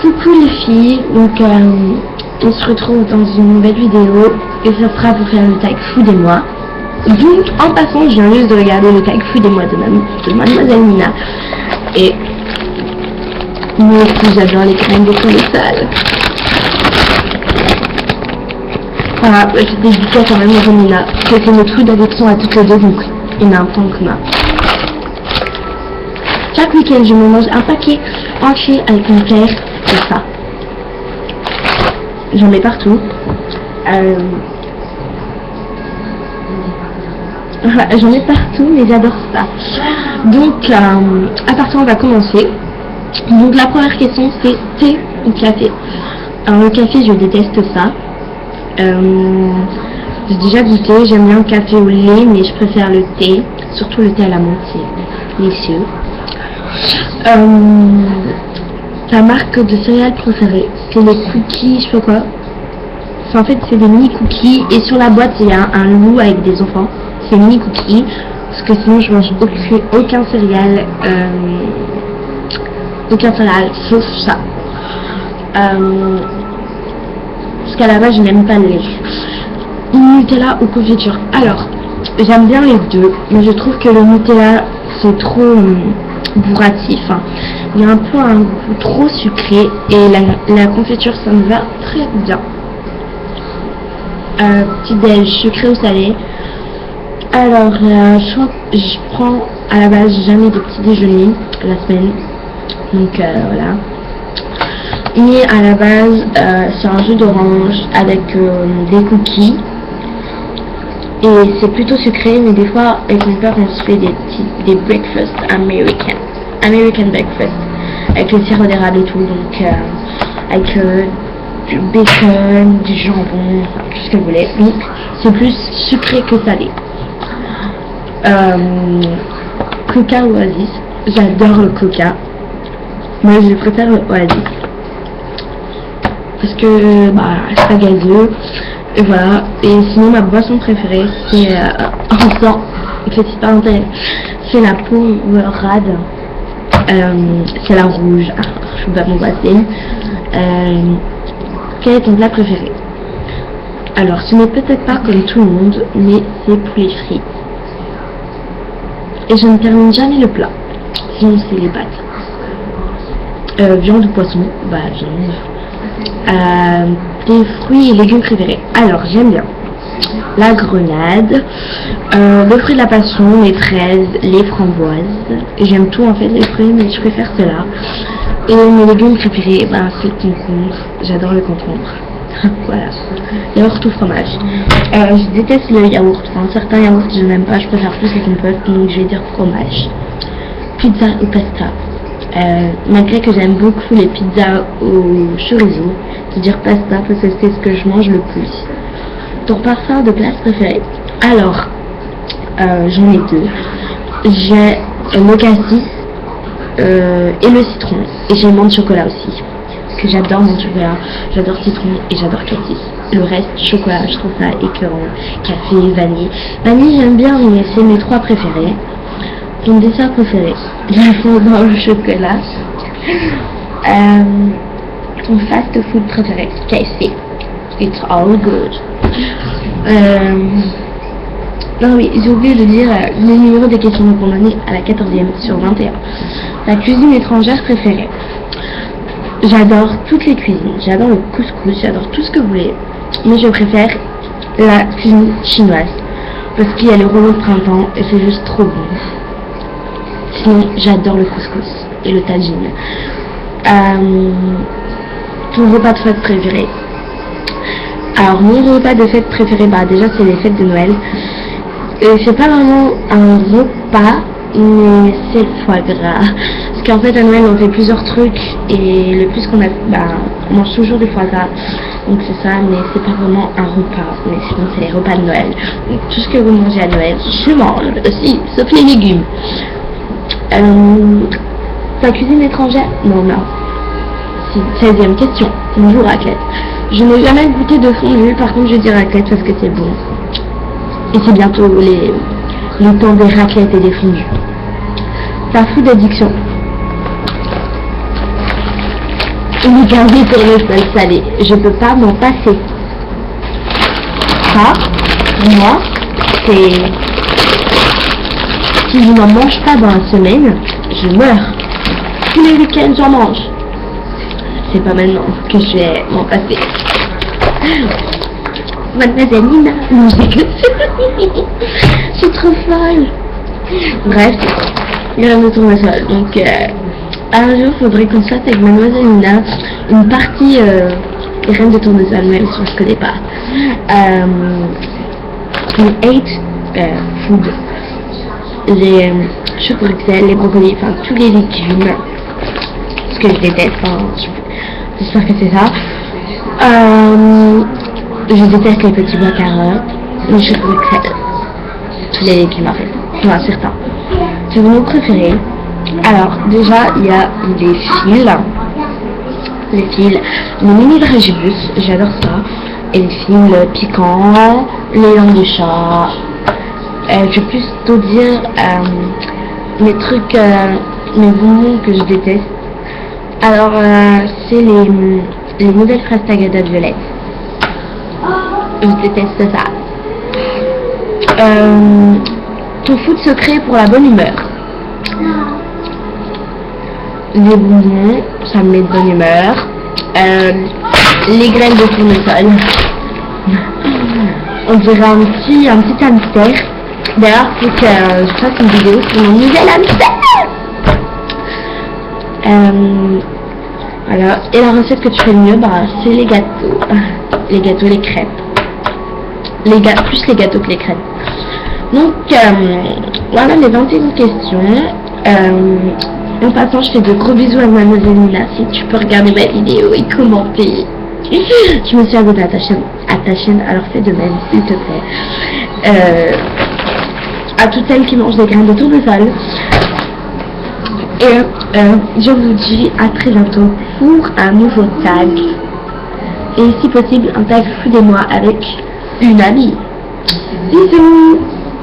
Coucou les filles, donc on se retrouve dans une nouvelle vidéo et ça sera pour faire le tag food et moi. Donc en passant je viens juste de regarder le tag food et moi de Mademoiselle Nina et moi aussi j'adore les crèmes de cholestérol. Voilà, je dédicace à Mademoiselle Nina, c'est que notre food addiction à toutes les deux, donc il y a un point commun. Chaque week-end je me mange un paquet entier avec mon père. C'est ça. J'en ai partout. J'en ai partout, mais j'adore ça. Donc, à partir on va commencer. Donc, la première question, c'est thé ou café. Alors, le café, je déteste ça. J'ai déjà goûté. J'aime bien le café au lait, mais je préfère le thé. Surtout le thé à la menthe, c'est délicieux. Ta marque de céréales préférée, c'est les cookies, je sais pas quoi. Enfin, en fait, c'est des mini cookies et sur la boîte il y a un loup avec des enfants. C'est mini cookies parce que sinon je mange aucun céréal, sauf ça. Parce qu'à la base je n'aime pas le lait. Nutella ou confiture. Alors, j'aime bien les deux, mais je trouve que le Nutella c'est trop bourratif. Il y a un peu un goût trop sucré et la confiture ça me va très bien. Petit déj sucré ou salé. Alors je prends à la base jamais de petit déjeuner la semaine, donc voilà. Mais à la base c'est un jus d'orange avec des cookies et c'est plutôt sucré, mais des fois avec mon père on se fait des breakfast American breakfast avec le sirop d'érable et tout, donc avec du bacon, du jambon, enfin, tout ce que vous voulez. Donc c'est plus sucré que salé. Coca ou Oasis, j'adore le Coca, moi je préfère le Oasis parce que c'est pas gazeux et voilà. Et sinon ma boisson préférée c'est en temps, petite parenthèse, c'est la Powerade. C'est la rouge. Je suis pas mon bassin. Quel est ton plat préféré? Alors, ce n'est peut-être pas comme tout le monde, mais c'est poulet frit. Et je ne termine jamais le plat. Sinon, c'est les pâtes. Viande ou poisson? Viande. Tes fruits et légumes préférés? Alors, j'aime bien la grenade, le fruit de la passion, les fraises, les framboises. J'aime tout en fait les fruits, mais je préfère cela. Et mes légumes préférés, c'est le concombre. J'adore le concombre. Voilà. Yaourt ou fromage. Je déteste le yaourt. Enfin, certains yaourts je n'aime pas. Je préfère plus les compotes, donc je vais dire fromage. Pizza ou pasta. Malgré que j'aime beaucoup les pizzas au chorizo, je vais dire pasta parce que c'est ce que je mange le plus. Ton parfum de glace préféré? Alors, j'en ai deux. J'ai le cassis et le citron. Et j'ai le menthe chocolat aussi. Parce que j'adore menthe chocolat, j'adore citron et j'adore cassis. Le reste, chocolat, je trouve ça écœurant. Café, vanille. Vanille, j'aime bien, mais c'est mes trois préférés. Ton dessert préféré? La fondant au chocolat. Ton fast food préféré? KFC. It's all good. Non oui, j'ai oublié de dire le numéro des questions qu'on a à la 14e sur 21. Ta cuisine étrangère préférée? J'adore toutes les cuisines. J'adore le couscous, j'adore tout ce que vous voulez. Mais je préfère la cuisine chinoise. Parce qu'il y a le rouleau de printemps et c'est juste trop bon. Sinon, j'adore le couscous et le tagine. Ton repas de fête préféré? Alors mon repas de fête préféré, déjà c'est les fêtes de Noël. C'est pas vraiment un repas, mais c'est le foie gras. Parce qu'en fait à Noël on fait plusieurs trucs et le plus qu'on a, on mange toujours du foie gras. Donc c'est ça, mais c'est pas vraiment un repas. Mais sinon c'est les repas de Noël. Donc tout ce que vous mangez à Noël, je mange aussi, sauf les légumes. Ta cuisine étrangère? Non. 16e question. Bonjour raclette. Je n'ai jamais goûté de fondue, par contre je dis raclette parce que c'est bon. Et c'est bientôt le temps des raclettes et des fondues. Ta food addiction? les graines de tournesol salées. Je peux pas m'en passer. Ça, pour moi, c'est... Si je n'en mange pas dans la semaine, je meurs. Tous les week-ends, j'en mange. C'est pas maintenant que je vais m'en passer. Mademoiselle Nina, non, je suis trop folle. Bref, graines de tournesol. Donc, un jour, il faudrait qu'on fasse avec Mademoiselle Nina une partie graines de tournesol, même si on ne connaît pas. On ate food. Les choux Bruxelles, les brocolis, enfin tous les légumes. Ce que je déteste, hein, j'espère que c'est ça. Je déteste les petits bois carottes, les choux Bruxelles, tous les légumes en fait, enfin certains. C'est mon préféré. Alors déjà il y a les fils, les mini dragibus, j'adore ça, et les fils piquants, les langues du chat. Je vais plutôt dire les trucs, les bonbons que je déteste. Alors c'est les nouvelles fraises tagada violettes. Je déteste ça. Ton food secret pour la bonne humeur. Les bonbons, ça me met de bonne humeur. Les graines de tournesol. On dirait un petit hamster. D'ailleurs, faut que je fasse une vidéo sur mon nouvel hamster. Voilà. Et la recette que tu fais le mieux, bah, c'est les gâteaux. Les gâteaux, les crêpes. Plus les gâteaux que les crêpes. Donc, voilà les 21 questions. En passant, je fais de gros bisous à Mademoiselle Nina. Si tu peux regarder ma vidéo et commenter. Je me suis abonnée à ta chaîne, alors fais de même, s'il te plaît. À toutes celles qui mangent des graines de tournesol. Et je vous dis à très bientôt pour un nouveau tag. Et si possible, un tag Food et moi avec une amie. Bisous.